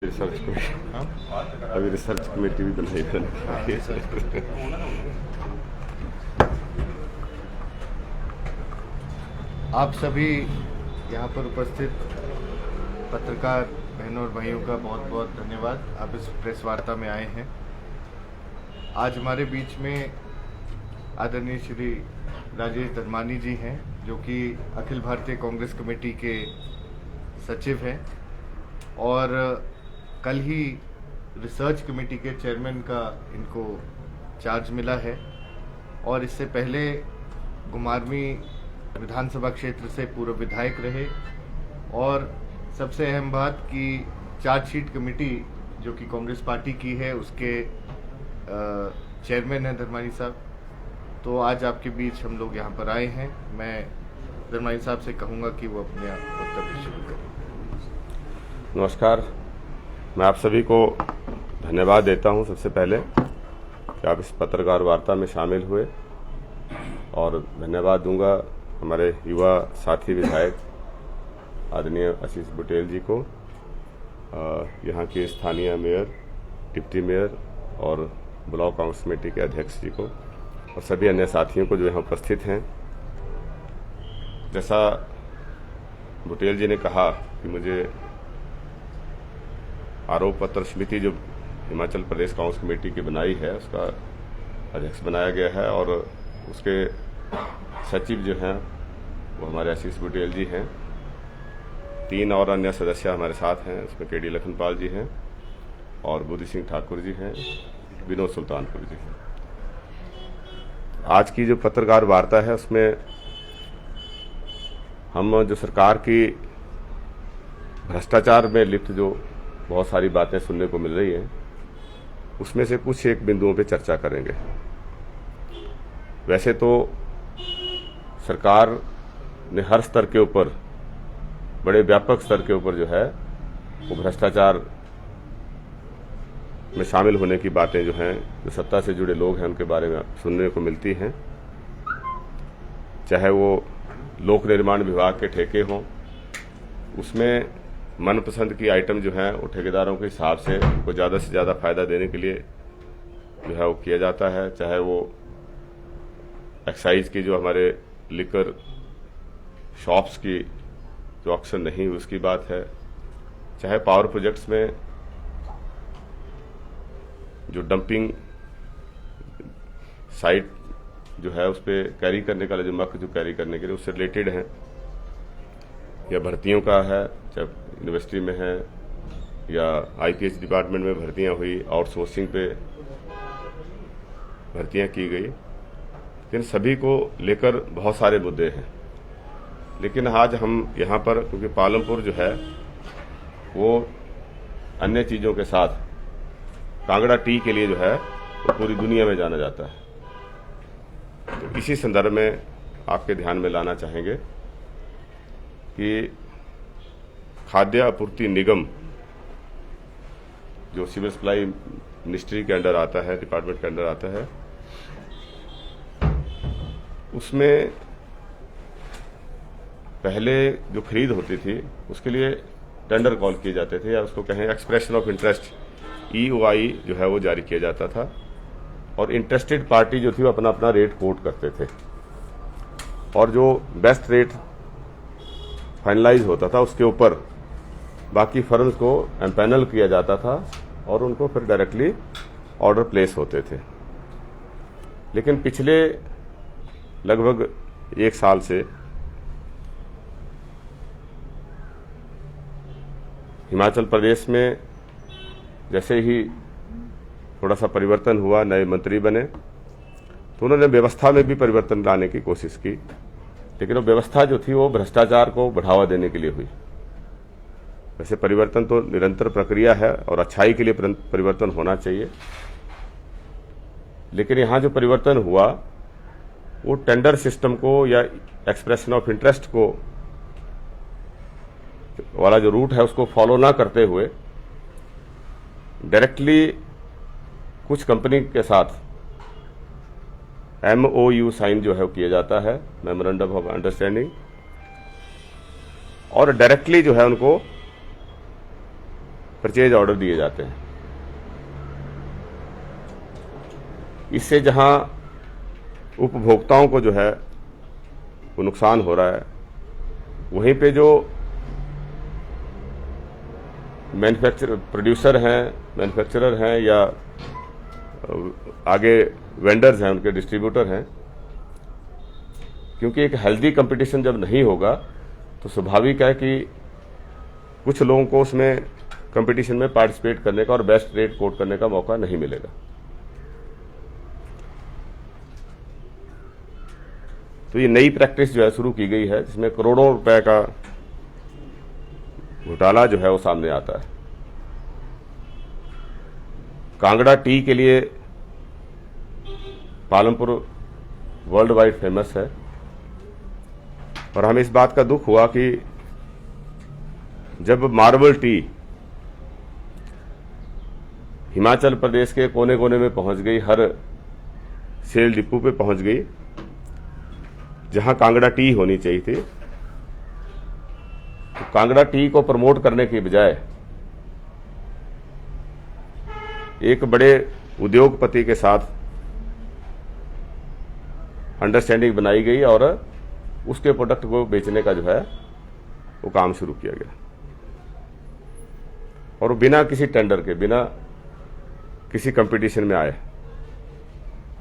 अभी research committee भी बनाई है। आप सभी यहाँ पर उपस्थित पत्रकार बहनों और भाइयों का बहुत बहुत धन्यवाद। आप इस प्रेस वार्ता में आए हैं। आज हमारे बीच में आदरणीय श्री राजेश धर्मानी जी हैं, जो कि अखिल भारतीय कांग्रेस कमेटी के सचिव हैं और कल ही रिसर्च कमेटी के चेयरमैन का इनको चार्ज मिला है। और इससे पहले घुमारवीं विधानसभा क्षेत्र से पूर्व विधायक रहे। और सबसे अहम बात कि चार्जशीट कमेटी जो कि कांग्रेस पार्टी की है, उसके चेयरमैन हैं धर्मानी साहब। तो आज आपके बीच हम लोग यहाँ पर आए हैं। मैं धर्मानी साहब से कहूँगा कि वो अपने वक्तव्य शुरू करें। नमस्कार, मैं आप सभी को धन्यवाद देता हूं सबसे पहले कि आप इस पत्रकार वार्ता में शामिल हुए, और धन्यवाद दूंगा हमारे युवा साथी विधायक आदरणीय आशीष बुटेल जी को, यहाँ के स्थानीय मेयर, डिप्टी मेयर और ब्लॉक कांग्रेस कमेटी के अध्यक्ष जी को, और सभी अन्य साथियों को जो यहाँ उपस्थित हैं। जैसा बुटेल जी ने कहा कि मुझे आरोप पत्र समिति जो हिमाचल प्रदेश कांग्रेस कमेटी की बनाई है उसका अध्यक्ष बनाया गया है, और उसके सचिव जो हैं वो हमारे आशीष बुटेल जी हैं। 3 और अन्य सदस्य हमारे साथ हैं, उसमें केडी लखनपाल जी हैं और बुद्धि सिंह ठाकुर जी हैं, विनोद सुल्तानपुर जी हैं। आज की जो पत्रकार वार्ता है उसमें हम जो सरकार की भ्रष्टाचार में लिप्त जो बहुत सारी बातें सुनने को मिल रही हैं, उसमें से कुछ एक बिंदुओं पे चर्चा करेंगे। वैसे तो सरकार ने हर स्तर के ऊपर, बड़े व्यापक स्तर के ऊपर जो है वो भ्रष्टाचार में शामिल होने की बातें जो हैं, जो सत्ता से जुड़े लोग हैं उनके बारे में सुनने को मिलती हैं। चाहे वो लोक निर्माण विभाग के ठेके हों, उसमें मनपसंद की आइटम जो है वो ठेकेदारों के हिसाब से उनको ज़्यादा से ज़्यादा फायदा देने के लिए जो है वो किया जाता है। चाहे वो एक्साइज की जो हमारे लिकर शॉप्स की जो ऑक्शन नहीं हुई उसकी बात है, चाहे पावर प्रोजेक्ट्स में जो डंपिंग साइट जो है उस पर कैरी करने का जो मक जो कैरी करने के लिए उससे रिलेटेड हैं, या भर्तियों का है, चाहे यूनिवर्सिटी में है या आईपीएस डिपार्टमेंट में भर्तियां हुई, आउटसोर्सिंग पे भर्तियां की गई। लेकिन सभी को लेकर बहुत सारे मुद्दे हैं। लेकिन आज हम यहाँ पर, क्योंकि पालमपुर जो है वो अन्य चीज़ों के साथ कांगड़ा टी के लिए जो है वो पूरी दुनिया में जाना जाता है, तो इसी संदर्भ में आपके ध्यान में लाना चाहेंगे कि खाद्य आपूर्ति निगम जो सिविल सप्लाई मिनिस्ट्री के अंडर आता है, डिपार्टमेंट के अंडर आता है, उसमें पहले जो खरीद होती थी उसके लिए टेंडर कॉल किए जाते थे, या उसको कहें एक्सप्रेशन ऑफ इंटरेस्ट, EOI जो है वो जारी किया जाता था, और इंटरेस्टेड पार्टी जो थी वो अपना अपना रेट कोट करते थे, और जो बेस्ट रेट फाइनलाइज होता था उसके ऊपर बाकी फर्म्स को एम्पैनल किया जाता था और उनको फिर डायरेक्टली ऑर्डर प्लेस होते थे। लेकिन पिछले लगभग 1 साल से हिमाचल प्रदेश में जैसे ही थोड़ा सा परिवर्तन हुआ, नए मंत्री बने, तो उन्होंने व्यवस्था में भी परिवर्तन लाने की कोशिश की। लेकिन वो व्यवस्था जो थी वो भ्रष्टाचार को बढ़ावा देने के लिए हुई। वैसे परिवर्तन तो निरंतर प्रक्रिया है और अच्छाई के लिए परिवर्तन होना चाहिए, लेकिन यहाँ जो परिवर्तन हुआ वो टेंडर सिस्टम को या एक्सप्रेशन ऑफ इंटरेस्ट को वाला जो रूट है उसको फॉलो ना करते हुए डायरेक्टली कुछ कंपनी के साथ MOU साइन जो है वो किया जाता है, मेमोरेंडम ऑफ अंडरस्टैंडिंग, और डायरेक्टली जो है उनको परचेज ऑर्डर दिए जाते हैं। इससे जहां उपभोक्ताओं को जो है वो नुकसान हो रहा है, वहीं पे जो मैन्युफैक्चरर हैं या आगे वेंडर्स हैं, उनके डिस्ट्रीब्यूटर हैं, क्योंकि एक हेल्दी कंपटीशन जब नहीं होगा तो स्वाभाविक है कि कुछ लोगों को उसमें कंपटीशन में पार्टिसिपेट करने का और बेस्ट रेट कोट करने का मौका नहीं मिलेगा। तो ये नई प्रैक्टिस जो है शुरू की गई है, जिसमें करोड़ों रुपए का घोटाला जो है वो सामने आता है। कांगड़ा टी के लिए पालमपुर वर्ल्ड वाइड फेमस है, और हमें इस बात का दुख हुआ कि जब मार्बल टी हिमाचल प्रदेश के कोने कोने में पहुंच गई, हर सेल डिपो पे पहुंच गई, जहां कांगड़ा टी होनी चाहिए थी, तो कांगड़ा टी को प्रमोट करने की बजाय एक बड़े उद्योगपति के साथ अंडरस्टैंडिंग बनाई गई और उसके प्रोडक्ट को बेचने का जो है वो काम शुरू किया गया, और वो बिना किसी टेंडर के, बिना किसी कंपटीशन में आए।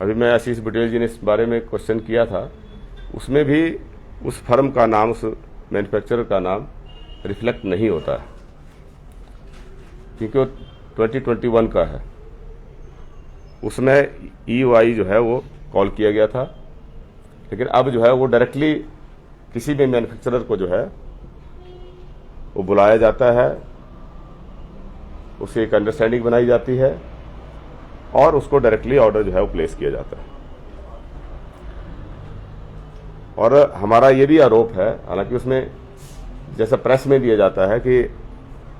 अभी मैं आशीष पटेल जी ने इस बारे में क्वेश्चन किया था, उसमें भी उस फर्म का नाम, उस मैन्युफैक्चरर का नाम रिफ्लेक्ट नहीं होता है, क्योंकि वो 2021 का है। उसमें EOI जो है वो कॉल किया गया था, लेकिन अब जो है वो डायरेक्टली किसी भी मैन्युफैक्चरर को जो है वो बुलाया जाता है, उससे एक अंडरस्टैंडिंग बनाई जाती है और उसको डायरेक्टली ऑर्डर जो है वो प्लेस किया जाता है। और हमारा ये भी आरोप है, हालांकि उसमें जैसा प्रेस में दिया जाता है कि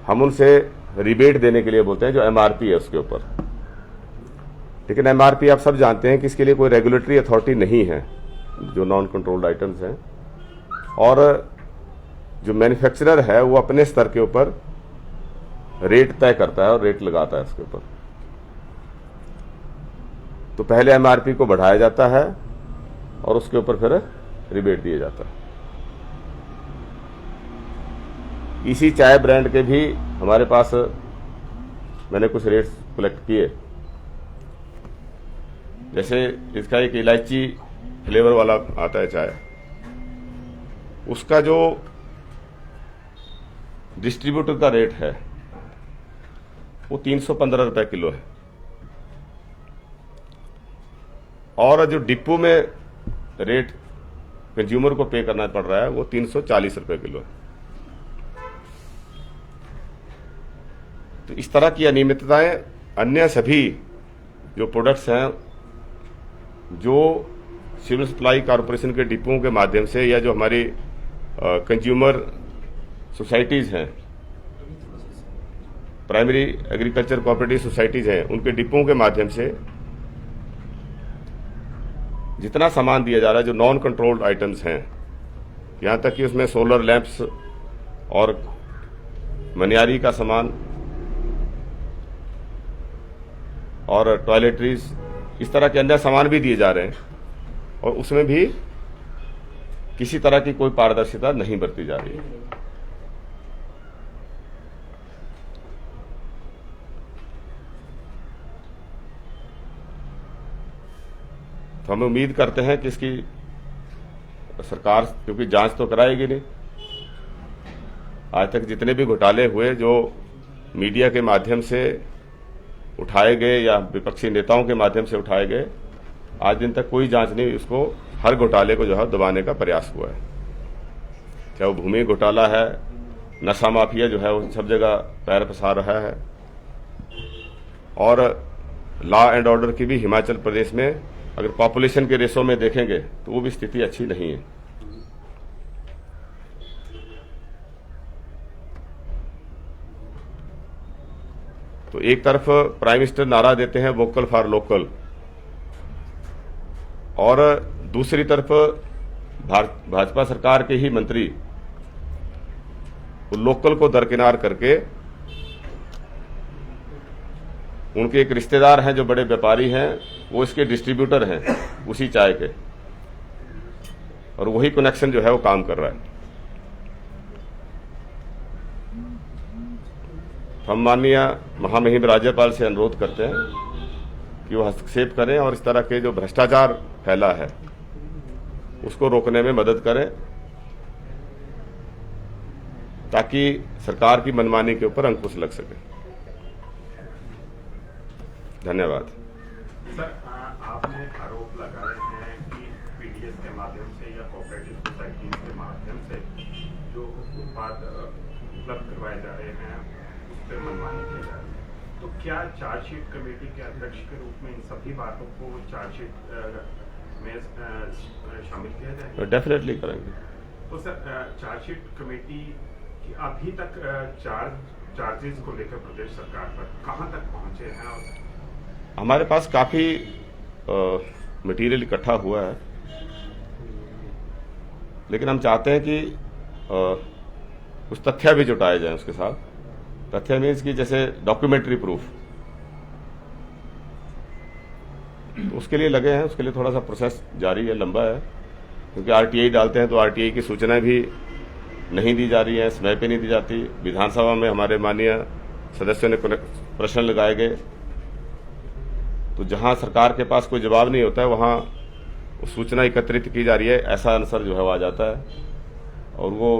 हम उनसे रिबेट देने के लिए बोलते हैं जो MRP है उसके ऊपर, लेकिन MRP आप सब जानते हैं कि इसके लिए कोई रेगुलेटरी अथॉरिटी नहीं है जो नॉन कंट्रोल्ड आइटम्स हैं, और जो मैन्युफैक्चरर है वो अपने स्तर के ऊपर रेट तय करता है और रेट लगाता है उसके ऊपर। तो पहले MRP को बढ़ाया जाता है और उसके ऊपर फिर रिबेट दिया जाता है। इसी चाय ब्रांड के भी हमारे पास मैंने कुछ रेट्स कलेक्ट किए, जैसे इसका एक इलायची फ्लेवर वाला आता है चाय, उसका जो डिस्ट्रीब्यूटर का रेट है वो 315 रुपए किलो है, और जो डिपो में रेट कंज्यूमर को पे करना पड़ रहा है वो 340 रुपए किलो है। तो इस तरह की अनियमितताएं अन्य सभी जो प्रोडक्ट्स हैं, जो सिविल सप्लाई कॉरपोरेशन के डिपोओं के माध्यम से या जो हमारी कंज्यूमर सोसाइटीज हैं, प्राइमरी एग्रीकल्चर कोऑपरेटिव सोसाइटीज हैं, उनके डिपोओं के माध्यम से जितना सामान दिया जा रहा है जो नॉन कंट्रोल्ड आइटम्स हैं, यहां तक कि उसमें सोलर लैंप्स और मनियारी का सामान और टॉयलेटरीज, इस तरह के अन्य सामान भी दिए जा रहे हैं, और उसमें भी किसी तरह की कोई पारदर्शिता नहीं बरती जा रही है। तो हम उम्मीद करते हैं कि इसकी सरकार, क्योंकि जांच तो कराएगी नहीं, आज तक जितने भी घोटाले हुए जो मीडिया के माध्यम से उठाए गए या विपक्षी नेताओं के माध्यम से उठाए गए, आज दिन तक कोई जांच नहीं, उसको हर घोटाले को जो है दबाने का प्रयास हुआ है। चाहे वो भूमि घोटाला है, नशा माफिया जो है वो सब जगह पैर पसार रहा है, और लॉ एंड ऑर्डर की भी हिमाचल प्रदेश में अगर पॉपुलेशन के रेशो में देखेंगे तो वो भी स्थिति अच्छी नहीं है। तो एक तरफ प्राइम मिनिस्टर नारा देते हैं वोकल फॉर लोकल, और दूसरी तरफ भाजपा सरकार के ही मंत्री वो लोकल को दरकिनार करके उनके एक रिश्तेदार हैं जो बड़े व्यापारी हैं, वो इसके डिस्ट्रीब्यूटर हैं उसी चाय के, और वही कनेक्शन जो है वो काम कर रहा है। हम माननीय महामहिम राज्यपाल से अनुरोध करते हैं कि वो हस्तक्षेप करें और इस तरह के जो भ्रष्टाचार फैला है उसको रोकने में मदद करें, ताकि सरकार की मनमानी के ऊपर अंकुश लग सके। धन्यवाद। सर, आपने आरोप लगाए हैं कि पीडीएस के माध्यम से या कोऑपरेटिव सोसाइटी के माध्यम से जो उत्पाद उपलब्ध करवाए जा रहे हैं उस पर मनमानी की जा रही है, तो क्या चार्जशीट कमेटी के अध्यक्ष के रूप में इन सभी बातों को चार्जशीट में शामिल किया जाएगा? डेफिनेटली करेंगे। तो सर, चार्जशीट कमेटी की अभी तक चार्जेस को लेकर प्रदेश सरकार पर कहां तक पहुंचे हैं? और हमारे पास काफी मटेरियल इकट्ठा हुआ है, लेकिन हम चाहते हैं कि कुछ तथ्य भी जुटाए जाएं उसके साथ। तथ्य मीन्स कि जैसे डॉक्यूमेंट्री प्रूफ, तो उसके लिए लगे हैं। उसके लिए थोड़ा सा प्रोसेस जारी है, लंबा है, क्योंकि आरटीआई डालते हैं तो आरटीआई की सूचनाएं भी नहीं दी जा रही है, समय पे नहीं दी जाती। विधानसभा में हमारे माननीय सदस्यों ने प्रश्न लगाए गए, तो जहां सरकार के पास कोई जवाब नहीं होता है वहां सूचना एकत्रित की जा रही है, ऐसा आंसर जो है वो आ जाता है, और वो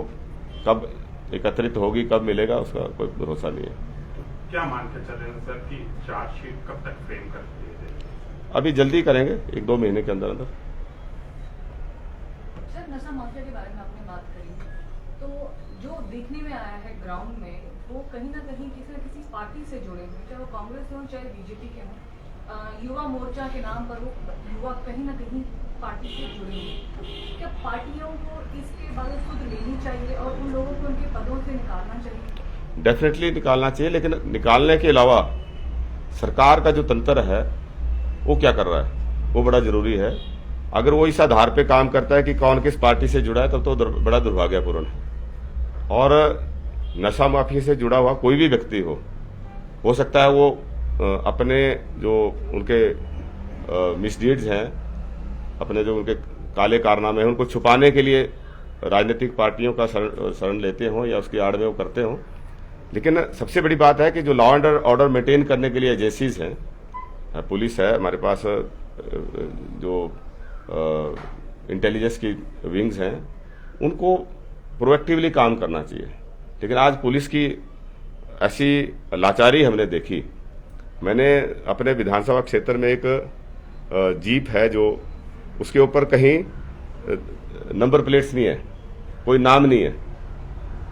कब एकत्रित होगी, कब मिलेगा, उसका कोई भरोसा नहीं है। क्या मान के चले सर कि चार्जशीट कब तक फ्रेम कर दिए जाएगी? अभी जल्दी करेंगे, 1-2 महीने के अंदर अंदर। सर, नशा माफिया के बारे में आपने बात करी, तो जो देखने में आया है ग्राउंड में, वो कहीं ना कहीं किसी न किसी पार्टी से जुड़े हुए, चाहे वो कांग्रेस के हों चाहे बीजेपी के हों। युवा मोर्चा के नाम पर वो युवा कहीं ना कहीं पार्टी से जुड़े हुए। क्या पार्टियों को इसके बारे में खुद लेनी चाहिए और उन लोगों को उनके पदों से निकालना चाहिए? डेफिनेटली निकालना चाहिए, लेकिन निकालने के अलावा सरकार का जो तंत्र है वो क्या कर रहा है वो बड़ा जरूरी है। अगर वो इस आधार पे काम करता है कि कौन किस पार्टी से जुड़ा है, तब तो बड़ा दुर्भाग्यपूर्ण है। और नशा माफिया से जुड़ा हुआ कोई भी व्यक्ति हो सकता है वो अपने जो उनके मिसडीड्स हैं, अपने जो उनके काले कारनामे हैं, उनको छुपाने के लिए राजनीतिक पार्टियों का शरण लेते हों या उसकी आड़ में वो करते हों। लेकिन सबसे बड़ी बात है कि जो लॉ एंड ऑर्डर मेंटेन करने के लिए एजेंसीज हैं, पुलिस है हमारे पास, जो इंटेलिजेंस की विंग्स हैं, उनको प्रोएक्टिवली काम करना चाहिए। लेकिन आज पुलिस की ऐसी लाचारी हमने देखी। मैंने अपने विधानसभा क्षेत्र में एक जीप है जो उसके ऊपर कहीं नंबर प्लेट्स नहीं है, कोई नाम नहीं है,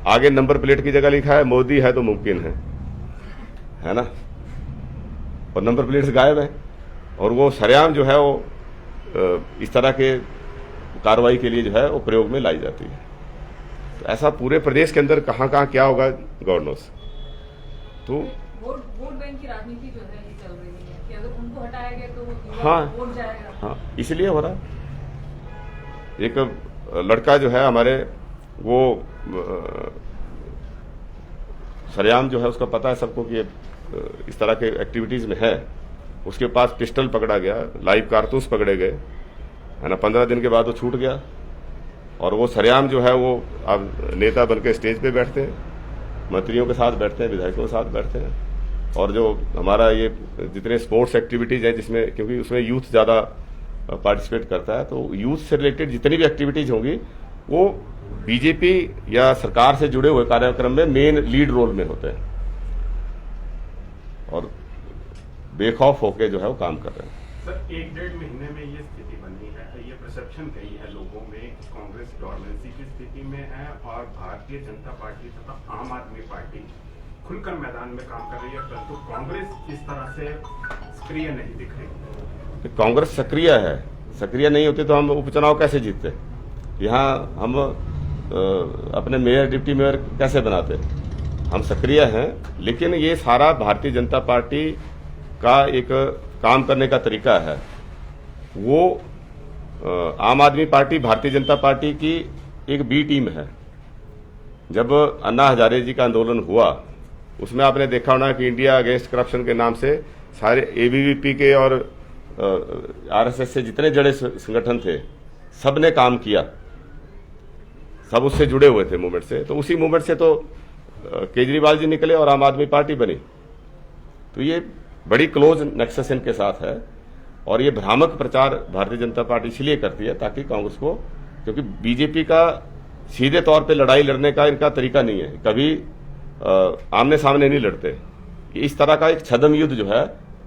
आगे नंबर प्लेट की जगह लिखा है मोदी है तो मुमकिन है ना, और नंबर प्लेट्स गायब है, और वो सरेआम जो है वो इस तरह के कार्रवाई के लिए जो है वो प्रयोग में लाई जाती है। तो ऐसा पूरे प्रदेश के अंदर कहाँ कहाँ क्या होगा गॉड नोस। तो वोट बैंक की राजनीति जो है ये चल रही है कि अगर उनको हटाया गया तो हाँ, वोट जाएगा। हाँ, इसलिए हो रहा है। एक लड़का जो है हमारे, वो सरेआम जो है उसका पता है सबको कि इस तरह के एक्टिविटीज में है, उसके पास पिस्टल पकड़ा गया, लाइव कारतूस पकड़े गए, है ना। 15 दिन के बाद वो छूट गया, और वो सरेआम जो है वो अब नेता बनकर स्टेज पे बैठते हैं, मंत्रियों के साथ बैठते हैं, विधायकों के साथ बैठते हैं। और जो हमारा ये जितने स्पोर्ट्स एक्टिविटीज है, जिसमें क्योंकि उसमें यूथ ज़्यादा पार्टिसिपेट करता है, तो यूथ से रिलेटेड जितनी भी एक्टिविटीज होंगी वो बीजेपी या सरकार से जुड़े हुए कार्यक्रम में मेन लीड रोल में होते हैं, और बेखौफ होकर जो है वो काम कर रहे हैं। सर, 1-1.5 महीने में ये स्थिति बनी है, ये परसेप्शन गई है लोगों में कि कांग्रेस डोरमेंसी की स्थिति में है और भारतीय जनता पार्टी तथा आम आदमी पार्टी खुलकर मैदान में काम कर रही है, परंतु कांग्रेस इस तरह से सक्रिय नहीं दिख रही। कांग्रेस सक्रिय है, सक्रिय नहीं होती तो हम उपचुनाव कैसे जीतते? यहाँ हम अपने मेयर डिप्टी मेयर कैसे बनाते? हम सक्रिय हैं, लेकिन ये सारा भारतीय जनता पार्टी का एक काम करने का तरीका है। वो आम आदमी पार्टी भारतीय जनता पार्टी की एक बी टीम है। जब अन्ना हजारे जी का आंदोलन हुआ, उसमें आपने देखा होना कि इंडिया अगेंस्ट करप्शन के नाम से सारे एबीवीपी के और आरएसएस से जितने जड़े संगठन थे, सब ने काम किया, सब उससे जुड़े हुए थे मूवमेंट से। तो उसी मूवमेंट से तो केजरीवाल जी निकले और आम आदमी पार्टी बनी। तो ये बड़ी क्लोज नेक्सस इनके साथ है और ये भ्रामक प्रचार भारतीय जनता पार्टी इसलिए करती है ताकि कांग्रेस को, क्योंकि बीजेपी का सीधे तौर पे लड़ाई लड़ने का इनका तरीका नहीं है, कभी आमने सामने नहीं लड़ते। इस तरह का एक छद्म युद्ध जो है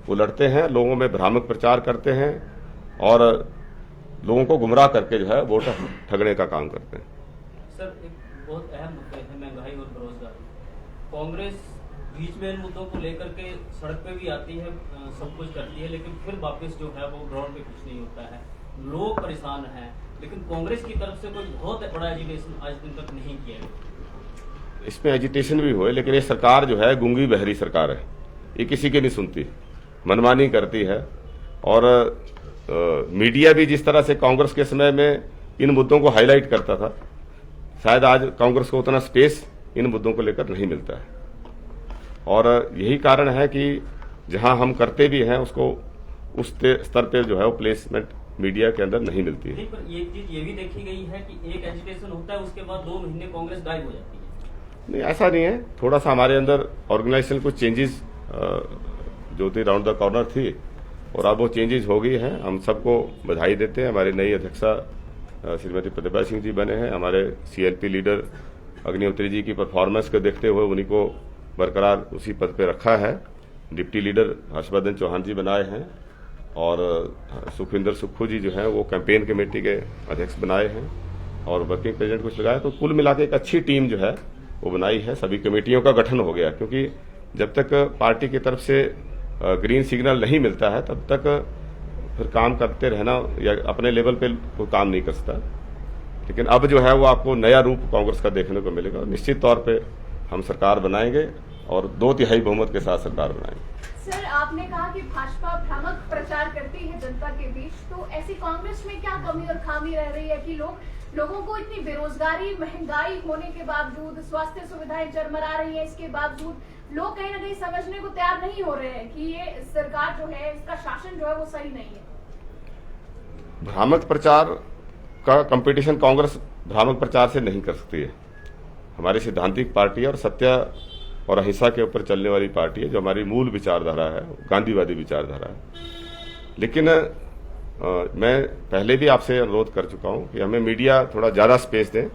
वो लड़ते हैं, लोगों में भ्रामक प्रचार करते हैं और लोगों को गुमराह करके जो है वोट ठगने का काम करते हैं। सर, एक बहुत अहम मुद्दे है महंगाई और बेरोजगारी। कांग्रेस बीच में इन मुद्दों को लेकर के सड़क पे भी आती है, सब कुछ करती है, लेकिन फिर वापस जो है वो ग्राउंड पे कुछ नहीं होता है, लोग परेशान हैं। लेकिन कांग्रेस की तरफ से कोई बहुत बड़ा एजिटेशन आज दिन तक नहीं किया गया। इसमें एजिटेशन भी हुए, लेकिन ये सरकार जो है गूंगी बहरी सरकार है, ये किसी की नहीं सुनती, मनमानी करती है। और मीडिया भी जिस तरह से कांग्रेस के समय में इन मुद्दों को हाईलाइट करता था, शायद आज कांग्रेस को उतना स्पेस इन मुद्दों को लेकर नहीं मिलता है। और यही कारण है कि जहां हम करते भी हैं उसको उस स्तर पे जो है वो प्लेसमेंट मीडिया के अंदर नहीं मिलती है। पर एक चीज ये भी देखी गई है कि एक एजिटेशन होता है, उसके बाद 2 महीने कांग्रेस गायब हो जाती है। नहीं, ऐसा नहीं है, थोड़ा सा हमारे अंदर ऑर्गेनाइजेशन कुछ चेंजेस जो थी राउंड द कॉर्नर थी और अब वो चेंजेस हो गई हैं। हम सबको बधाई देते हैं। हमारी नई अध्यक्षा श्रीमती प्रतिभा सिंह जी बने हैं। हमारे सीएलपी लीडर अग्निहोत्री जी की परफॉर्मेंस को देखते हुए उन्हीं को बरकरार उसी पद पे रखा है। डिप्टी लीडर हर्षवर्धन चौहान जी बनाए हैं और सुखविंदर सुक्खू जी जो हैं वो कैंपेन कमेटी के अध्यक्ष बनाए हैं और वर्किंग प्रेसिडेंट कुछ लगाया। तो कुल मिला के एक अच्छी टीम जो है वो बनाई है, सभी कमेटियों का गठन हो गया। क्योंकि जब तक पार्टी की तरफ से ग्रीन सिग्नल नहीं मिलता है तब तक फिर काम करते रहना या अपने लेवल पे कोई काम नहीं कर सकता। लेकिन अब जो है वो आपको नया रूप कांग्रेस का देखने को मिलेगा। निश्चित तौर पे हम सरकार बनाएंगे और 2/3 बहुमत के साथ सरकार बनाएंगे। सर, आपने कहा कि भाजपा भ्रामक प्रचार करती है जनता के बीच, तो ऐसी कांग्रेस में क्या कमी और खामी रह रही है कि लोगों को इतनी बेरोजगारी, महंगाई होने के बावजूद, स्वास्थ्य सुविधाएं चरमरा रही है, इसके बावजूद लोग कहीं ना कहीं समझने को तैयार नहीं हो रहे हैं कि ये सरकार जो है, इसका शासन जो है वो सही नहीं है। भ्रामक प्रचार का कंपटीशन कांग्रेस भ्रामक प्रचार से नहीं कर सकती है। हमारी सिद्धांतिक पार्टी है और सत्य और अहिंसा के ऊपर चलने वाली पार्टी है, जो हमारी मूल विचारधारा है, गांधीवादी विचारधारा है। लेकिन मैं पहले भी आपसे अनुरोध कर चुका हूं कि हमें मीडिया थोड़ा ज्यादा स्पेस दें,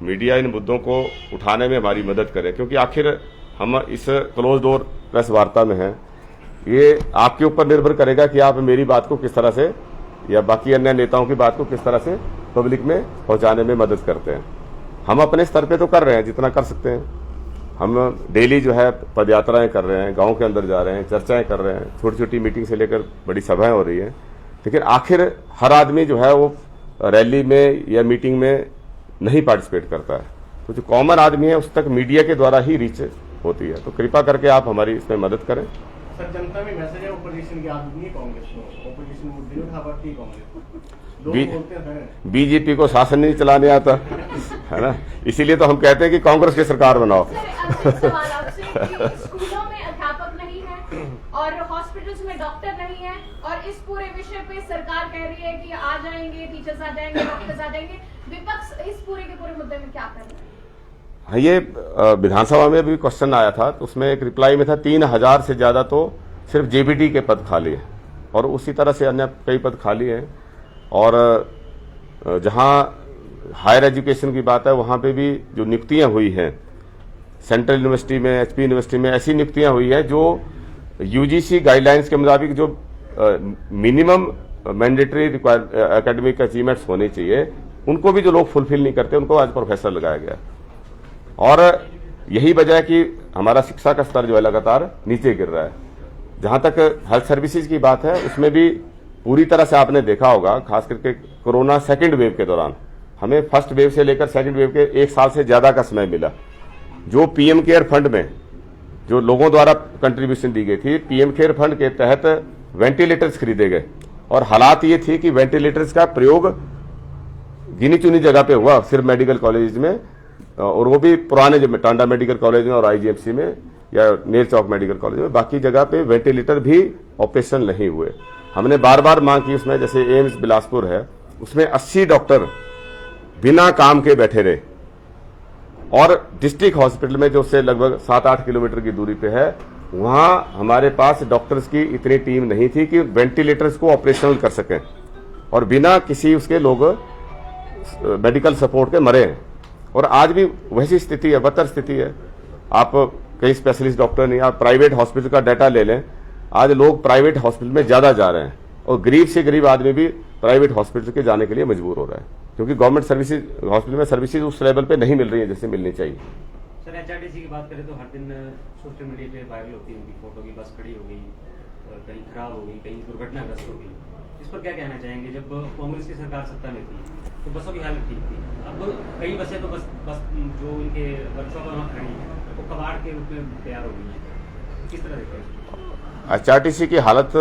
मीडिया इन मुद्दों को उठाने में हमारी मदद करे, क्योंकि आखिर हम इस क्लोज डोर प्रेस वार्ता में हैं। ये आपके ऊपर निर्भर करेगा कि आप मेरी बात को किस तरह से या बाकी अन्य नेताओं की बात को किस तरह से पब्लिक में पहुंचाने में मदद करते हैं। हम अपने स्तर पे तो कर रहे हैं जितना कर सकते हैं। हम डेली जो है पदयात्राएं कर रहे हैं, गांव के अंदर जा रहे हैं, चर्चाएं कर रहे हैं, छोटी छोटी मीटिंग से लेकर बड़ी सभाएं हो रही हैं। लेकिन आखिर हर आदमी जो है वो रैली में या मीटिंग में नहीं पार्टिसिपेट करता है। तो जो कॉमन आदमी है उस तक मीडिया के द्वारा ही रीच होती है। तो कृपा करके आप हमारी इसमें मदद करें। सर, जनता में मैसेज है ओपोजिशन की आदत नहीं है कांग्रेस को, ओपोजिशन मुद्दे उठा पाती है कांग्रेस। लोग बोलते हैं बीजेपी को शासन नहीं चलाने आता है ना, इसीलिए तो हम कहते हैं कि कांग्रेस की सरकार बनाओ। सवाल आपसे कि स्कूलों में अध्यापक नहीं है और हॉस्पिटल्स में डॉक्टर नहीं है और इस पूरे विषय पे सरकार कह रही है कि आ जाएंगे, टीचर्स आ जाएंगे, डॉक्टर्स आ जाएंगे। विपक्ष इस पूरे के पूरे मुद्दे में क्या कर रहा है? हाँ, ये विधानसभा में भी क्वेश्चन आया था, तो उसमें एक रिप्लाई में था 3000 से ज्यादा तो सिर्फ जेबीटी के पद खाली हैं और उसी तरह से अन्य कई पद खाली हैं। और जहां हायर एजुकेशन की बात है वहां पे भी जो नियुक्तियां हुई हैं सेंट्रल यूनिवर्सिटी में, एचपी यूनिवर्सिटी में, ऐसी नियुक्तियां हुई हैं जो यूजीसी गाइडलाइंस के मुताबिक जो मिनिमम मैंडेटरी एकेडमिक अचीवमेंट्स होने चाहिए, उनको भी जो लोग फुलफिल नहीं करते उनको आज प्रोफेसर लगाया गया। और यही वजह है कि हमारा शिक्षा का स्तर जो है लगातार नीचे गिर रहा है। जहां तक हेल्थ सर्विसेज की बात है उसमें भी पूरी तरह से आपने देखा होगा, खास करके कोरोना सेकंड वेव के दौरान हमें फर्स्ट वेव से लेकर सेकंड वेव के 1 साल से ज्यादा का समय मिला। जो पीएम केयर फंड में जो लोगों द्वारा कंट्रीब्यूशन दी गई थी, पीएम केयर फंड के तहत वेंटिलेटर्स खरीदे गए और हालात ये थी कि वेंटिलेटर्स का प्रयोग गिनी चुनी जगह पे हुआ, सिर्फ मेडिकल कॉलेज में, और वो भी पुराने जो टांडा मेडिकल कॉलेज में और आईजीएमसी में या नेर चौक मेडिकल कॉलेज में। बाकी जगह पे वेंटिलेटर भी ऑपरेशन नहीं हुए। हमने बार बार मांग की उसमें, जैसे एम्स बिलासपुर है उसमें 80 डॉक्टर बिना काम के बैठे रहे, और डिस्ट्रिक्ट हॉस्पिटल में जो उससे लगभग 7-8 किलोमीटर की दूरी पे है, वहां हमारे पास डॉक्टर्स की इतनी टीम नहीं थी कि वेंटिलेटर्स को ऑपरेशनल कर सकें, और बिना किसी उसके लोग मेडिकल सपोर्ट के मरे हैं। और आज भी वैसी स्थिति है, बदतर स्थिति है। आप कई स्पेशलिस्ट डॉक्टर नहीं, आप प्राइवेट हॉस्पिटल का डाटा ले लें, आज लोग प्राइवेट हॉस्पिटल में ज्यादा जा रहे हैं, और गरीब से गरीब आदमी भी प्राइवेट हॉस्पिटल के जाने के लिए मजबूर हो रहा है, क्योंकि गवर्नमेंट सर्विसेज हॉस्पिटल में सर्विसेज उस लेवल पे नहीं मिल रही है जैसे मिलनी चाहिए। सर एचआरटीसी की बात करें तो हर दिन सोशल मीडिया पे वायरल होती है उनकी फोटो की, बस खड़ी हो गई, कहीं खराब हो गई, कहीं दुर्घटनाग्रस्त हो गई। इस पर क्या कहना चाहेंगे? जब कांग्रेस की सरकार सत्ता में थी तो बसों की हालत ठीक थी, अब कई बसें तो बस जो उनके वर्कशॉप वहाँ खड़ी है वो कबाड़ के रूप में तैयार हो गई है, किस तरह देखते हैं? एचआरटीसी की हालत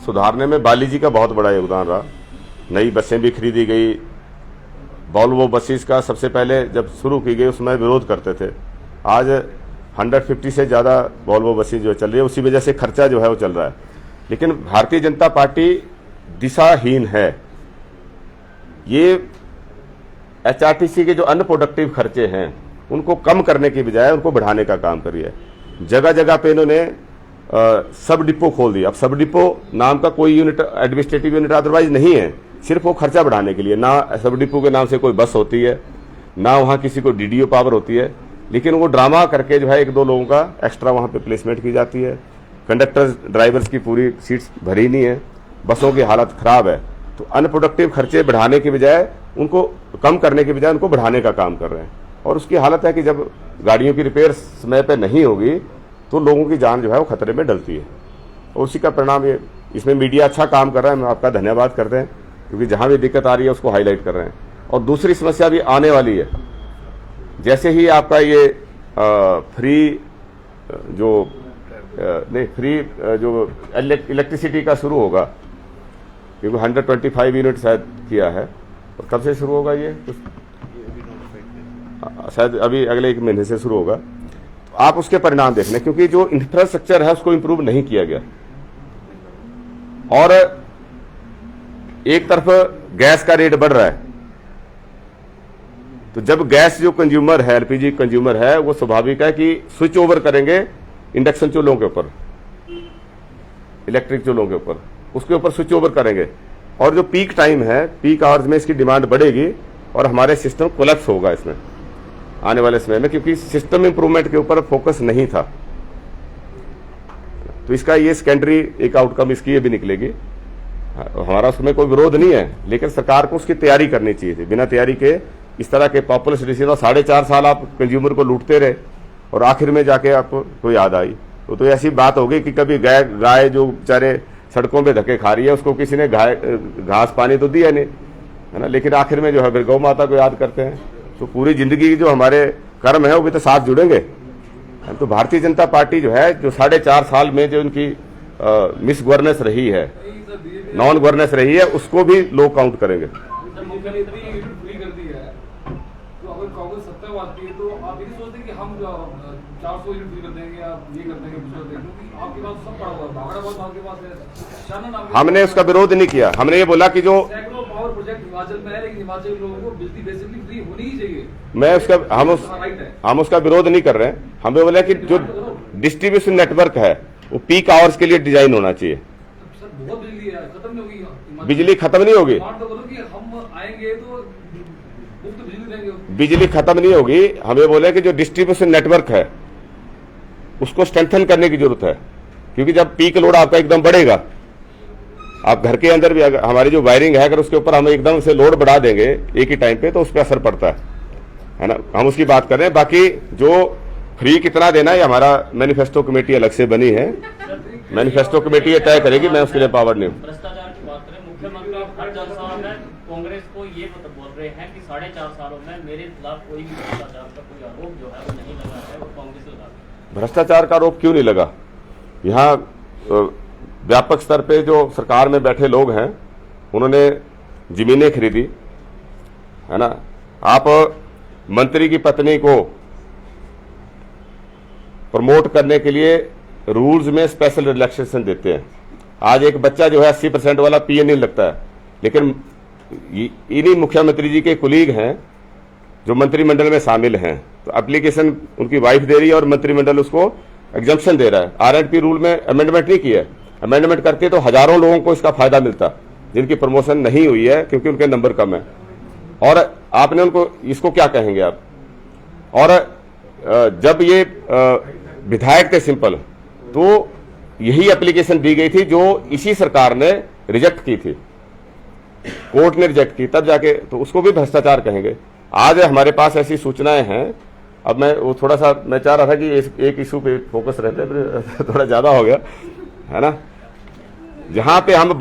सुधारने में बाली जी का बहुत बड़ा योगदान रहा। नई बसें भी खरीदी गई। वॉल्वो बसेस का सबसे पहले जब शुरू की गई उसमें विरोध करते थे, आज 150 से ज़्यादा वॉल्वो बसेस जो चल रही है, उसी वजह से खर्चा जो है वो चल रहा है। लेकिन भारतीय जनता पार्टी दिशाहीन है। ये एचआरटीसी के जो अनप्रोडक्टिव खर्चे हैं उनको कम करने की बजाय उनको बढ़ाने का काम करी है। जगह जगह पे इन्होंने सब डिपो खोल दिया। अब सब डिपो नाम का कोई यूनिट, एडमिनिस्ट्रेटिव यूनिट अदरवाइज नहीं है, सिर्फ वो खर्चा बढ़ाने के लिए। ना सब डिपो के नाम से कोई बस होती है, ना वहाँ किसी को डीडीओ पावर होती है, लेकिन वो ड्रामा करके जो है 1-2 लोगों का एक्स्ट्रा वहाँ पे प्लेसमेंट की जाती है। कंडक्टर्स ड्राइवर्स की पूरी सीट्स भरी नहीं है, बसों की हालत खराब है। तो अनप्रोडक्टिव खर्चे बढ़ाने के बजाय उनको कम करने के बजाय उनको बढ़ाने का काम कर रहे हैं। और उसकी हालत है कि जब गाड़ियों की रिपेयर समय पर नहीं होगी तो लोगों की जान जो है वो खतरे में डलती है, और उसी का परिणाम ये। इसमें मीडिया अच्छा काम कर रहा है, हम आपका धन्यवाद करते हैं, क्योंकि जहां भी दिक्कत आ रही है उसको हाईलाइट कर रहे हैं। और दूसरी समस्या भी आने वाली है, जैसे ही आपका ये फ्री जो इलेक्ट्रिसिटी का शुरू होगा, क्योंकि 125 यूनिट शायद किया है, और कब से शुरू होगा ये? शायद अभी अगले 1 महीने से शुरू होगा। तो आप उसके परिणाम देख लें, क्योंकि जो इंफ्रास्ट्रक्चर है उसको इंप्रूव नहीं किया गया। और एक तरफ गैस का रेट बढ़ रहा है, तो जब गैस जो कंज्यूमर है, एलपीजी कंज्यूमर है, वो स्वाभाविक है कि स्विच ओवर करेंगे इंडक्शन चूल्हों के ऊपर, इलेक्ट्रिक चूल्हों के ऊपर, उसके ऊपर स्विच ओवर करेंगे। और जो पीक टाइम है, पीक आवर्स में इसकी डिमांड बढ़ेगी और हमारे सिस्टम कोलैप्स होगा इसमें आने वाले समय में, क्योंकि सिस्टम इंप्रूवमेंट के ऊपर फोकस नहीं था। तो इसका ये सेकेंडरी एक आउटकम इसकी ये भी निकलेगी। हमारा उसमें कोई विरोध नहीं है, लेकिन सरकार को उसकी तैयारी करनी चाहिए थी। बिना तैयारी के इस तरह के पॉपुलर डिसीजन, 4.5 साल आप कंज्यूमर को लूटते रहे और आखिर में जाके आपको याद आई तो ऐसी बात हो गई कि कभी गाय जो बेचारे सड़कों पे धक्के खा रही है उसको किसी ने घास पानी तो दिया नहीं, है ना, लेकिन आखिर में जो है गौ माता को याद करते हैं। तो पूरी जिंदगी जो हमारे कर्म है वो भी तो साथ जुड़ेंगे। तो भारतीय जनता पार्टी जो है, जो 4.5 साल में जो उनकी मिस गवर्नेंस रही है, नॉन गवर्नेंस रही है, उसको भी लोग काउंट करेंगे। कांग्रेस सत्ता में आती है तो आप ये नहीं सोचते कि हम 400 यूनिट फ्री कर देंगे या ये कर देंगे, क्योंकि आपके पास सब पड़ा हुआ है, भागड़ाबाद आपके पास है। हमने उसका विरोध नहीं किया, हमने ये बोला कि जो सैकड़ों पावर प्रोजेक्ट हिमाचल में है, लेकिन हिमाचल के लोगों को बिजली बेसिकली फ्री होनी ही चाहिए। मैं उसका हम उसका विरोध नहीं कर रहे हैं। हमें बोला कि जो डिस्ट्रीब्यूशन नेटवर्क है वो पीक आवर्स के लिए डिजाइन होना चाहिए। सर बहुत बिजली है, खत्म नहीं होगी, बिजली खत्म नहीं होगी, हम आएंगे तो बिजली खत्म नहीं होगी। हमें बोले कि जो डिस्ट्रीब्यूशन नेटवर्क है उसको स्ट्रेंथन करने की जरूरत है, क्योंकि जब पीक लोड आपका एकदम बढ़ेगा, आप घर के अंदर भी हमारी जो वायरिंग है अगर उसके ऊपर हम एकदम से लोड बढ़ा देंगे एक ही टाइम पे तो उस पर असर पड़ता है ना। हम उसकी बात कर रहे हैं। बाकी जो फ्री कितना देना है हमारा मैनिफेस्टो कमेटी अलग से बनी है, मैनिफेस्टो कमेटी ये तय करेगी, मैं उसके लिए पावर नहीं हूँ। भ्रष्टाचार की बात करें, मुख्यमंत्री हर जलसा में कांग्रेस को ये बोल रहे हैं कि 4.5 सालों में मेरे खिलाफ कोई भी भ्रष्टाचार का कोई आरोप जो है वो नहीं लगा है, वो कांग्रेस लगा है। भ्रष्टाचार का आरोप क्यों नहीं लगा? यहाँ व्यापक स्तर पे जो सरकार में बैठे लोग हैं उन्होंने जमीनें खरीदी, है ना। आप मंत्री की पत्नी को प्रमोट करने के लिए रूल्स में स्पेशल रिलैक्सेशन देते हैं। आज एक बच्चा जो है 80% वाला पीए नहीं लगता है, लेकिन इन्हीं मुख्यमंत्री जी के कुलीग हैं जो मंत्रिमंडल में शामिल हैं, तो एप्लीकेशन उनकी वाइफ दे रही है और मंत्रिमंडल उसको एग्जम्पशन दे रहा है। आरएंडपी रूल में अमेंडमेंट नहीं किया, अमेंडमेंट करते तो हजारों लोगों को इसका फायदा मिलता जिनकी प्रमोशन नहीं हुई है क्योंकि उनके नंबर कम है। और आपने उनको, इसको क्या कहेंगे आप? और जब ये विधायक थे सिंपल, तो यही एप्लीकेशन दी गई थी जो इसी सरकार ने रिजेक्ट की थी, कोर्ट ने रिजेक्ट की, तब जाके तो उसको भी भ्रष्टाचार कहेंगे। आज हमारे पास ऐसी सूचनाएं हैं। अब मैं वो थोड़ा सा मैं चाह रहा था कि एक इशू पे फोकस रहते, थोड़ा ज्यादा हो गया है ना, जहां पे हम